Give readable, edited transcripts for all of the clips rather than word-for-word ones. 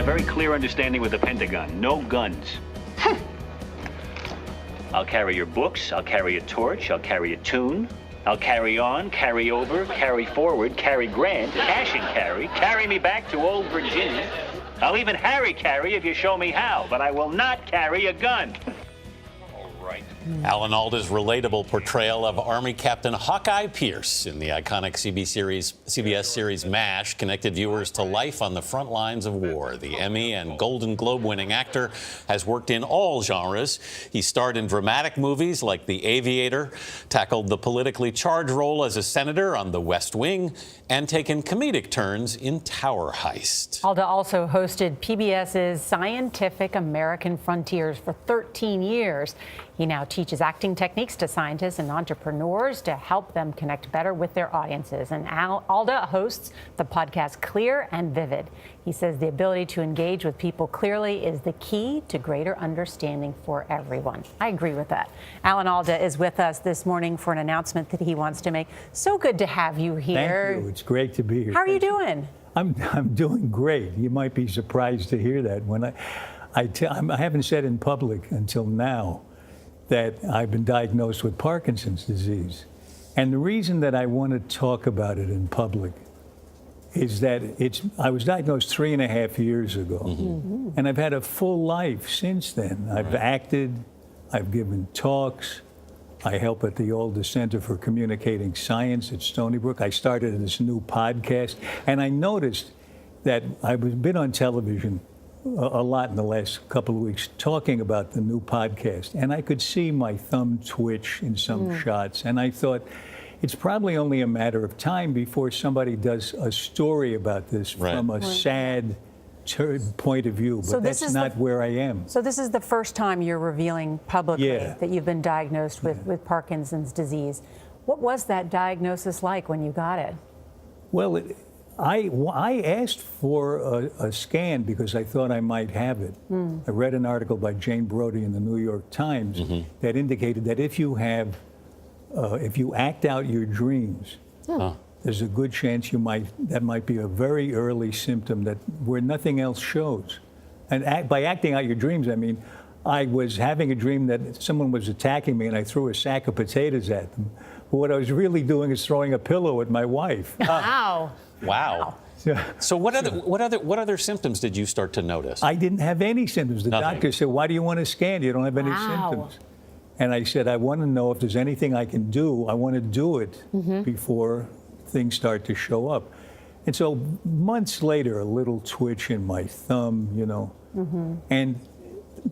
very clear understanding with the Pentagon. No guns. I'll carry your books. I'll carry a torch. I'll carry a tune. I'll carry on, carry over, carry forward, carry Grant, cash and carry me back to old Virginia. I'll even Harry carry if you show me how, but I will not carry a gun. Alan Alda's relatable portrayal of Army Captain Hawkeye Pierce in the iconic CBS series MASH connected viewers to life on the front lines of war. The Emmy and Golden Globe winning actor has worked in all genres. He starred in dramatic movies like The Aviator, tackled the politically charged role as a senator on The West Wing, and taken comedic turns in Tower Heist. Alda also hosted PBS's Scientific American Frontiers for 13 years. He now teaches acting techniques to scientists and entrepreneurs to help them connect better with their audiences. And Alda hosts the podcast Clear and Vivid. He says the ability to engage with people clearly is the key to greater understanding for everyone. I agree with that. Alan Alda is with us this morning for an announcement that he wants to make. So good to have you here. Thank you. It's great to be here. How are you doing? I'm doing great. You might be surprised to hear that. When I haven't said in public until now that I've been diagnosed with Parkinson's disease. And the reason that I want to talk about it in public is that I was diagnosed 3.5 years ago. Mm-hmm. And I've had a full life since then. I've acted, I've given talks, I help at the Alda Center for Communicating Science at Stony Brook. I started this new podcast, and I noticed that I've been on television a lot in the last couple of weeks talking about the new podcast, and I could see my thumb twitch in some shots, and I thought it's probably only a matter of time before somebody does a story about this from a sad point of view, but so that's not where I am. So this is the first time you're revealing publicly that you've been diagnosed with Parkinson's disease. What was that diagnosis like when you got it? Well, I asked for a scan because I thought I might have it. I read an article by Jane Brody in the New York Times that indicated that if you act out your dreams, there's a good chance that might be a very early symptom where nothing else shows. And by acting out your dreams, I mean, I was having a dream that someone was attacking me and I threw a sack of potatoes at them. But what I was really doing is throwing a pillow at my wife. Wow. Wow. So what other symptoms did you start to notice? I didn't have any symptoms. The doctor said, "Why do you want to scan? You don't have any symptoms." And I said, "I want to know if there's anything I can do. I want to do it before things start to show up." And so months later, a little twitch in my thumb, you know. And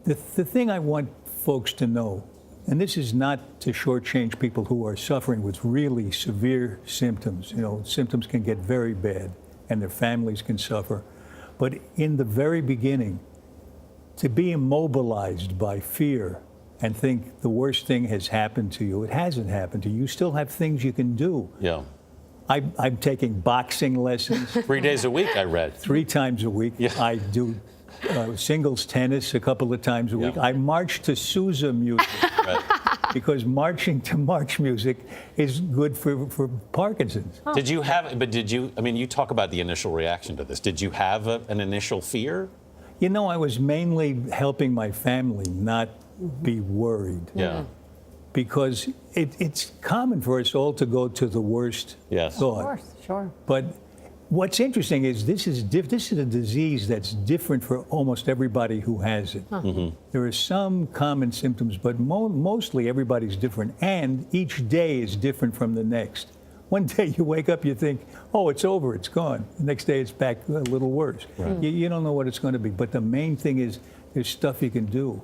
the thing I want folks to know, and this is not to shortchange people who are suffering with really severe symptoms. You know, symptoms can get very bad and their families can suffer. But in the very beginning, to be immobilized by fear and think the worst thing has happened to you, it hasn't happened to you. You still have things you can do. Yeah. I'm taking boxing lessons. 3 days a week, I read. 3 times a week. Yeah. I do singles tennis a couple of times a week. I march to Sousa music because marching to march music is good for Parkinson's. Did you have, I mean, you talk about the initial reaction to this. Did you have an initial fear? You know, I was mainly helping my family not be worried. Yeah. Because it's common for us all to go to the worst thought. Of course, sure. But what's interesting is this is a disease that's different for almost everybody who has it. There are some common symptoms, but mostly everybody's different, and each day is different from the next. One day you wake up, you think, oh, it's over, it's gone. The next day it's back a little worse. Right. You don't know what it's going to be, but the main thing is there's stuff you can do.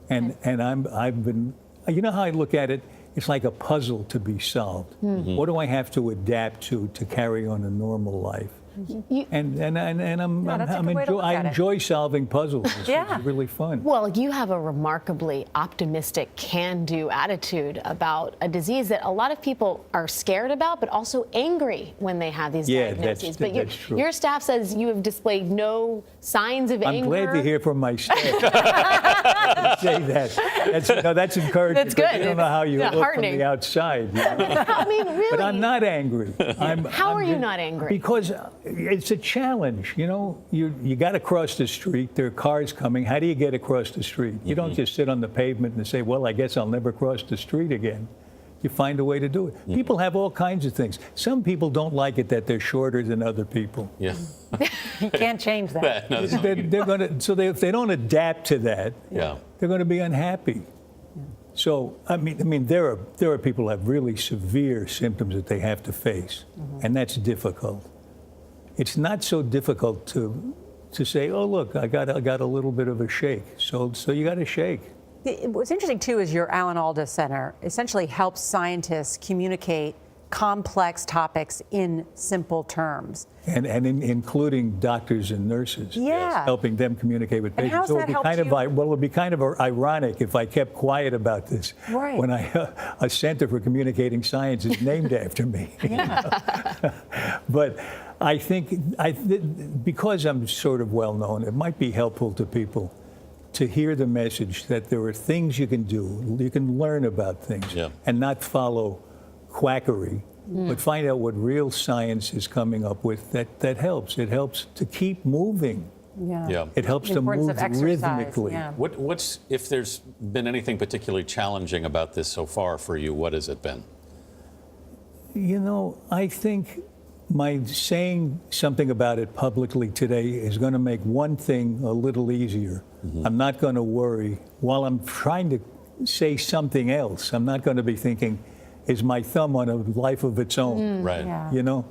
And I've been, you know how I look at it? It's like a puzzle to be solved. What do I have to adapt to carry on a normal life? I enjoy solving puzzles. It's really fun. Well, you have a remarkably optimistic, can-do attitude about a disease that a lot of people are scared about, but also angry when they have these diagnoses. That's true. Your staff says you have displayed no signs of anger. I'm glad to hear from my staff. Say that. That's encouraging. That's good. I don't know how you look from the outside. You know? I mean, really. But I'm not angry. How are you not angry? Because it's a challenge, you know. You got to cross the street. There are cars coming. How do you get across the street? You don't just sit on the pavement and say, well, I guess I'll never cross the street again. You find a way to do it. People have all kinds of things. Some people don't like it that they're shorter than other people. Yeah. You can't change that. No, They're going to. So if they don't adapt to that, yeah. they're going to be unhappy. So I mean, there are people who have really severe symptoms that they have to face, and that's difficult. It's not so difficult to say, oh look, I got a little bit of a shake. So you got to shake. What's interesting too is your Alan Alda Center essentially helps scientists communicate complex topics in simple terms. And including doctors and nurses. Yeah. Helping them communicate with patients. How's So that it would be kind of ironic if I kept quiet about this. Right. When a Center for Communicating Science is named after me. Yeah. But I think because I'm sort of well known, it might be helpful to people to hear the message that there are things you can do. You can learn about things and not follow quackery, but find out what real science is coming up with that helps. It helps to keep moving. Yeah. It helps to move rhythmically. Yeah. What's if there's been anything particularly challenging about this so far for you? What has it been? You know, I think my saying something about it publicly today is going to make one thing a little easier. I'm not going to worry while I'm trying to say something else. I'm not going to be thinking, is my thumb on a life of its own? Right. Yeah. You know,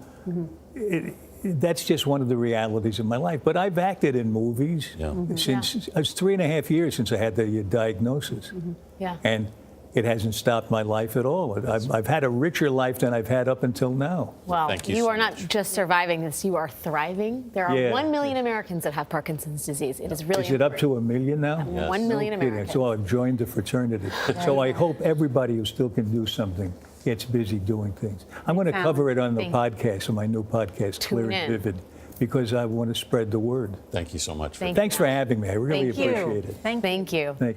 that's just one of the realities of my life. But I've acted in movies since it was 3.5 years since I had the diagnosis. Yeah. And it hasn't stopped my life at all. I've had a richer life than I've had up until now. Well, Thank you you so are not much. just surviving this, you are thriving. There are Yeah. 1 million Americans that have Parkinson's disease. It is really Is it up to 1 million now? Yes. 1 million No kidding. Americans. So I've joined the fraternity. So I hope everybody who still can do something gets busy doing things. I'm going to cover it on the podcast, on my new podcast, Clear Tune and in. Vivid, because I want to spread the word. Thank you so much. Thank Thanks for having me. I really Thank you. appreciate it. Thank you. Thank you.